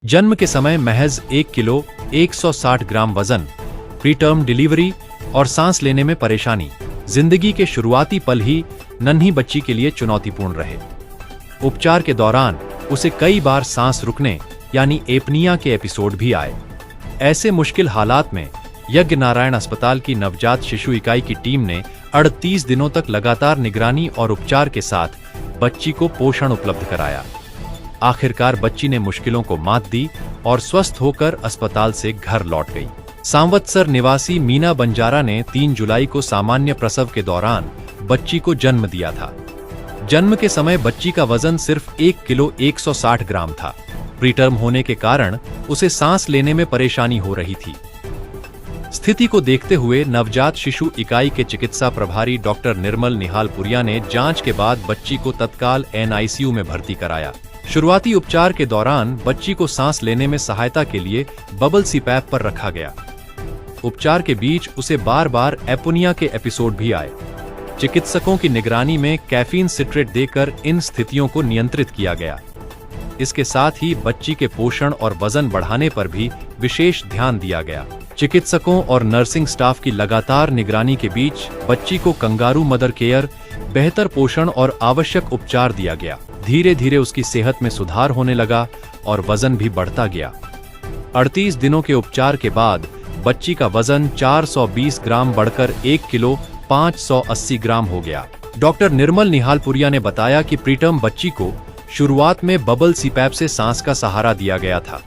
जन्म के समय महज 1 किलो 160 ग्राम वजन, प्रीटर्म डिलीवरी और सांस लेने में परेशानी जिंदगी के शुरुआती पल ही नन्ही बच्ची के लिए चुनौतीपूर्ण रहे। उपचार के दौरान उसे कई बार सांस रुकने यानी एपनिया के एपिसोड भी आए। ऐसे मुश्किल हालात में यज्ञ नारायण अस्पताल की नवजात शिशु इकाई की टीम ने 38 दिनों तक लगातार निगरानी और उपचार के साथ बच्ची को पोषण उपलब्ध कराया। आखिरकार बच्ची ने मुश्किलों को मात दी और स्वस्थ होकर अस्पताल से घर लौट गई। सांवत्सर निवासी मीना बंजारा ने 3 जुलाई को सामान्य प्रसव के दौरान बच्ची को जन्म दिया था। जन्म के समय बच्ची का वजन सिर्फ 1 किलो 160 ग्राम था। प्रीटर्म होने के कारण उसे सांस लेने में परेशानी हो रही थी। स्थिति को देखते हुए नवजात शिशु इकाई के चिकित्सा प्रभारी डॉक्टर निर्मल निहालपुरिया ने जांच के बाद बच्ची को तत्काल NICU में भर्ती कराया। शुरुआती उपचार के दौरान बच्ची को सांस लेने में सहायता के लिए बबल CPAP पर रखा गया। उपचार के बीच उसे बार बार एपोनिया के एपिसोड भी आए। चिकित्सकों की निगरानी में कैफीन सिट्रेट देकर इन स्थितियों को नियंत्रित किया गया। इसके साथ ही बच्ची के पोषण और वजन बढ़ाने पर भी विशेष ध्यान दिया गया। चिकित्सकों और नर्सिंग स्टाफ की लगातार निगरानी के बीच बच्ची को कंगारू मदर केयर, बेहतर पोषण और आवश्यक उपचार दिया गया। धीरे धीरे उसकी सेहत में सुधार होने लगा और वजन भी बढ़ता गया। 38 दिनों के उपचार के बाद बच्ची का वजन 420 ग्राम बढ़कर 1 किलो 580 ग्राम हो गया। डॉक्टर निर्मल निहालपुरिया ने बताया कि प्रीटर्म बच्ची को शुरुआत में बबल CPAP से सांस का सहारा दिया गया था।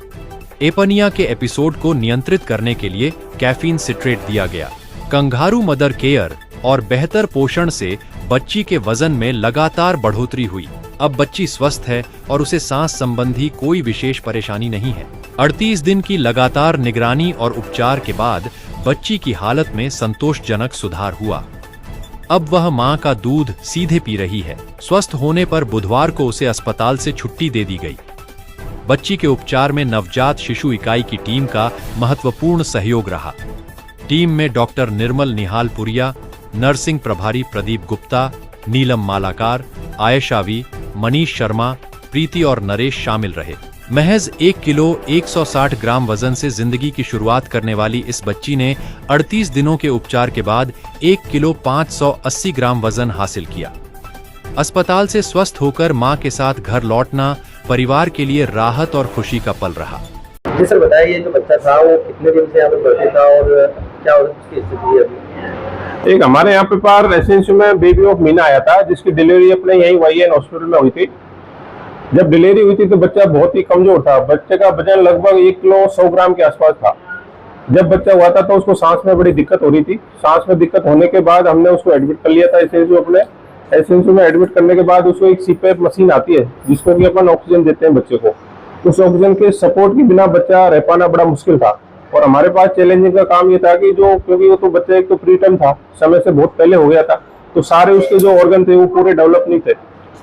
एपनिया के एपिसोड को नियंत्रित करने के लिए कैफीन सिट्रेट दिया गया। कंगारू मदर केयर और बेहतर पोषण से बच्ची के वजन में लगातार बढ़ोतरी हुई। अब बच्ची स्वस्थ है और उसे सांस संबंधी कोई विशेष परेशानी नहीं है। 38 दिन की लगातार निगरानी और उपचार के बाद बच्ची की हालत में संतोषजनक सुधार हुआ। अब वह मां का दूध सीधे पी रही है। स्वस्थ होने पर बुधवार को उसे अस्पताल से छुट्टी दे दी गई। बच्ची के उपचार में नवजात शिशु इकाई की टीम का महत्वपूर्ण सहयोग रहा। टीम में डॉक्टर निर्मल निहालपुरिया, नर्सिंग प्रभारी प्रदीप गुप्ता, नीलम मालाकार, आयशा वी, मनीष शर्मा, प्रीति और नरेश शामिल रहे। महज 1 किलो 160 ग्राम वजन से जिंदगी की शुरुआत करने वाली इस बच्ची ने 38 दिनों के उपचार के बाद 1 किलो 580 ग्राम वजन हासिल किया। अस्पताल से स्वस्थ होकर मां के साथ घर लौटना परिवार के लिए राहत और खुशी का पल रहा। जी सर, बताइए जो बच्चा था वो कितने दिन से यहाँ पे भर्ती था और क्या उसकी स्थिति है अभी? एक हमारे यहाँ पे पार रेसिडेंसी में बेबी ऑफ मीना आया था, जिसकी डिलीवरी अपने यही YN हॉस्पिटल में हुई थी। जब डिलीवरी हुई थी तो बच्चा बहुत ही कमजोर था। बच्चे का वजन लगभग 1 किलो 100 ग्राम के आसपास था। जब बच्चा हुआ था तो उसको सांस में बड़ी दिक्कत हो रही थी। सांस में दिक्कत होने के बाद हमने उसको एडमिट कर लिया था एसएनसीयू में एडमिट करने के बाद उसको एक CPAP मशीन आती है जिसको कि अपन ऑक्सीजन देते हैं बच्चे को। उस ऑक्सीजन के सपोर्ट के बिना बच्चा रह पाना बड़ा मुश्किल था। और हमारे पास चैलेंजिंग का काम ये था कि क्योंकि वो तो बच्चा एक तो प्रीटर्म था, समय से बहुत पहले हो गया था, तो सारे उसके जो ऑर्गन थे वो पूरे डेवलप नहीं थे।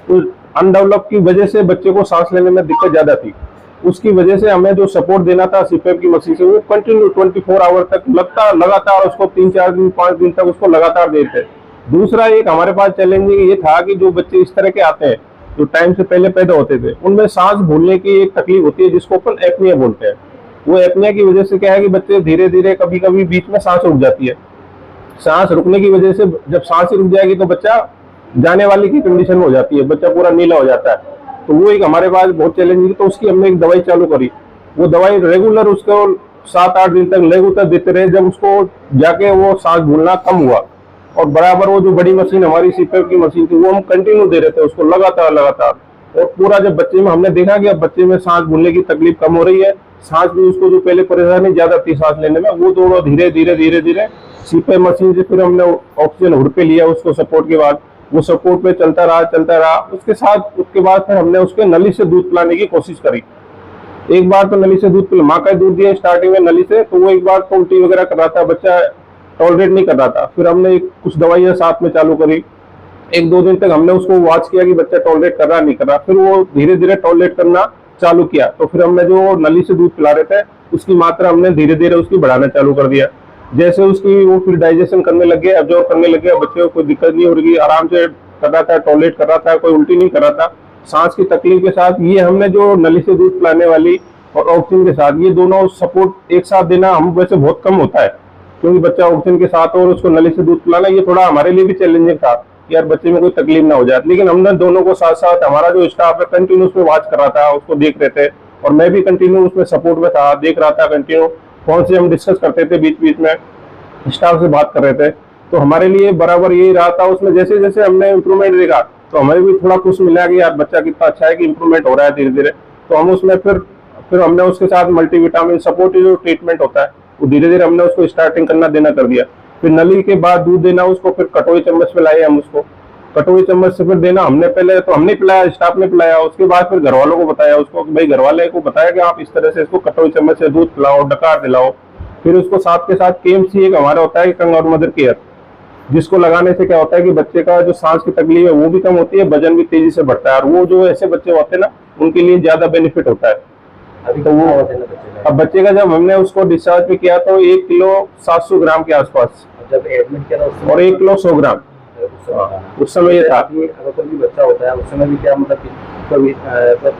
तो अनडेवलप की वजह से बच्चे को सांस लेने में दिक्कत ज्यादा थी। उसकी वजह से हमें जो सपोर्ट देना था CPAP की मशीन से, वो कंटिन्यू 24 आवर तक लगातार उसको 3-4 दिन 5 दिन तक उसको लगातार देते। दूसरा एक हमारे पास चैलेंजिंग ये था कि जो बच्चे इस तरह के आते हैं जो टाइम से पहले पैदा होते थे, उनमें सांस भूलने की एक तकलीफ होती है जिसको अपन एपनिया बोलते हैं। वो एपनिया की वजह से क्या है कि बच्चे धीरे धीरे कभी कभी बीच में सांस रुक जाती है। सांस रुकने की वजह से जब सांस रुक जाएगी तो बच्चा जाने वाली की कंडीशन में हो जाती है, बच्चा पूरा नीला हो जाता है। तो वो एक हमारे पास बहुत चैलेंजिंग, तो उसकी हमने एक दवाई चालू करी। वो दवाई रेगुलर उसको 7-8 दिन तक रेगुलर देते रहे। जब उसको जाके वो सांस भूलना कम हुआ और बराबर वो जो बड़ी मशीन हमारी CPAP की मशीन थी वो हम कंटिन्यू दे रहे थे उसको लगातार। और पूरा जब बच्चे में हमने देखा कि अब बच्चे में सांस भूलने की तकलीफ कम हो रही है, सांस भी उसको जो पहले परेशानी ज्यादा थी सांस लेने में, वो दोनों धीरे धीरे CPAP मशीन से फिर हमने ऑक्सीजन हुड पे लिया उसको सपोर्ट के बाद। वो सपोर्ट पे चलता रहा। उसके बाद फिर हमने उसके नली से दूध पिलाने की कोशिश करी। एक बार तो नली से दूध पिला, माँ का दूध दिया स्टार्टिंग में नली से, तो वो एक बार तो उल्टी वगैरह कर रहा था, बच्चा टॉलरेट नहीं कर रहा था। फिर हमने कुछ दवाइयाँ साथ में चालू करी। 1-2 दिन तक हमने उसको वॉच किया कि बच्चा टॉलरेट कर रहा नहीं कर रहा। फिर वो धीरे धीरे टॉलरेट करना चालू किया, तो फिर हमने जो नली से दूध पिला रहे थे उसकी मात्रा हमने धीरे धीरे उसकी बढ़ाना चालू कर दिया। जैसे उसकी वो फिर डाइजेशन करने लग गया, एब्जॉर्ब करने लग गया, बच्चे को कोई दिक्कत नहीं हो रही, आराम से कर रहा था, टॉयलेट कर रहा था, कोई उल्टी नहीं कर रहा था। सांस की तकलीफ के साथ ये हमने जो नली से दूध पिलाने वाली और ऑक्सीजन के साथ, ये दोनों सपोर्ट एक साथ देना हम वैसे बहुत कम होता है, क्योंकि बच्चा ऑक्सीजन के साथ और उसको नली से दूध पिलाना ये थोड़ा हमारे लिए भी चैलेंजिंग था कि यार बच्चे में कोई तकलीफ ना हो जाए। लेकिन हमने दोनों को साथ साथ, हमारा जो स्टाफ है कंटिन्यू उसमें वॉच कर रहा था, उसको देख रहे थे, और मैं भी कंटिन्यू उसमें सपोर्ट में था, देख रहा था कंटिन्यू। फोन से हम डिस्कस करते थे, बीच बीच में स्टाफ से बात कर रहे थे। तो हमारे लिए बराबर यही रहा था। उसमें जैसे जैसे हमने इम्प्रूवमेंट देखा तो हमें भी थोड़ा खुश मिला कि यार बच्चा कितना अच्छा है कि इम्प्रूवमेंट हो रहा है धीरे धीरे। तो हम उसमें फिर हमने उसके साथ मल्टीविटामिन सपोर्टिव जो ट्रीटमेंट होता है वो धीरे धीरे हमने उसको स्टार्टिंग करना देना कर दिया। फिर नली के बाद दूध देना उसको, फिर कटोरी चम्मच पे लाए हम उसको, कटोरी चम्मच से फिर देना। हमने पहले तो हमने पिलाया, स्टाफ ने पिलाया, उसके बाद फिर घर वालों को बताया उसको कि भाई, घर वाले को बताया कि आप इस तरह से इसको कटोरी चम्मच से दूध पिलाओ, डकार दिलाओ। फिर उसको साथ के साथ KMC एक हमारा होता है कंग और मदर केयर, जिसको लगाने से क्या होता है कि बच्चे का जो सांस की तकलीफ है वो भी कम होती है, वजन भी तेजी से बढ़ता है, और वो जो ऐसे बच्चे होते हैं ना उनके लिए ज्यादा बेनिफिट होता है। अभी तो वो अब बच्चे का जब हमने उसको डिस्चार्ज पे किया तो 1 किलो 700 ग्राम के आसपास, जब एडमिट किया था उस समय और 1 किलो 100 ग्राम उस समय ये था। अगर कोई भी बच्चा होता है उस समय भी क्या मतलब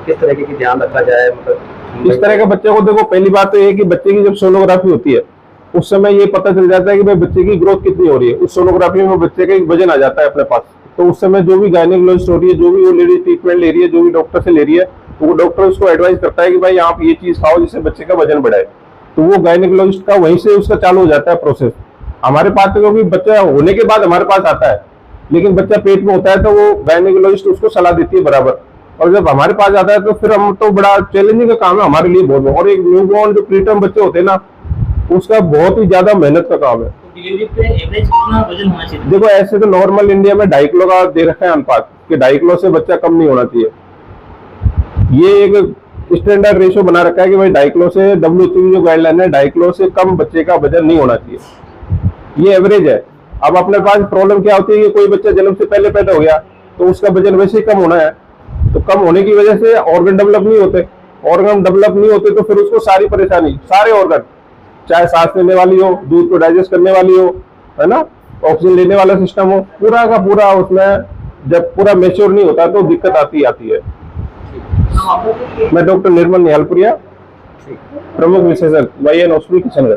किस तरीके की ध्यान रखा जाए, मतलब इस तरह के बच्चे को देखो, पहली बात तो ये है कि बच्चे की जब सोनोग्राफी होती है उस समय ये पता चल जाता है कि भाई बच्चे की ग्रोथ कितनी हो रही है। उस सोनोग्राफी में बच्चे का एक वजन आ जाता है अपने पास। तो उस समय जो भी गायनेकोलॉजिस्ट हो रही है, जो भी वो लेडी ट्रीटमेंट ले रही है, जो भी डॉक्टर से ले रही है, तो वो डॉक्टर उसको एडवाइस करता है कि भाई आप ये चीज खाओ जिससे बच्चे का वजन बढ़ाए। तो वो गायनेकोलॉजिस्ट का वहीं से उसका चालू हो जाता है प्रोसेस। हमारे पास तो क्योंकि बच्चा होने के बाद हमारे पास आता है, लेकिन बच्चा पेट में होता है तो वो गायनेकोलॉजिस्ट उसको सलाह देती है बराबर। और जब हमारे पास आता है तो फिर हम तो बड़ा चैलेंजिंग का काम है हमारे लिए बहुत। और एक न्यूबॉर्न जो प्रीटर्म बच्चे होते हैं ना, उसका बहुत ही ज्यादा मेहनत का काम है। डिलीवरी पे एवरेज कितना वजन होना चाहिए? देखो, ऐसे तो नॉर्मल इंडिया में 2.5 किलो का दे रखा है अनुपात कि 2.5 किलो से बच्चा कम नहीं होना चाहिए। ये एक स्टैंडर्ड रेशियो बना रखा है कि भाई 2.5 किलो से, WHO जो गाइडलाइन है 2.5 किलो से कम बच्चे का वजन नहीं होना चाहिए, ये एवरेज है। अब अपने पास प्रॉब्लम क्या होती है कि कोई बच्चा जन्म से पहले पैदा हो गया तो उसका वजन वैसे ही कम होना है, तो कम होने की वजह से ऑर्गन डेवलप नहीं होते। ऑर्गन डेवलप नहीं होते तो फिर उसको सारी परेशानी, सारे ऑर्गन, चाहे सांस लेने वाली हो, दूध को डाइजेस्ट करने वाली हो, है ना, ऑक्सीजन लेने वाला सिस्टम हो, पूरा का पूरा उसमें जब पूरा मैच्योर नहीं होता तो दिक्कत आती है। मैं डॉक्टर निर्मल निहालपुरिया, प्रमुख विशेषज्ञ YN हॉस्पिटल किशनगढ़।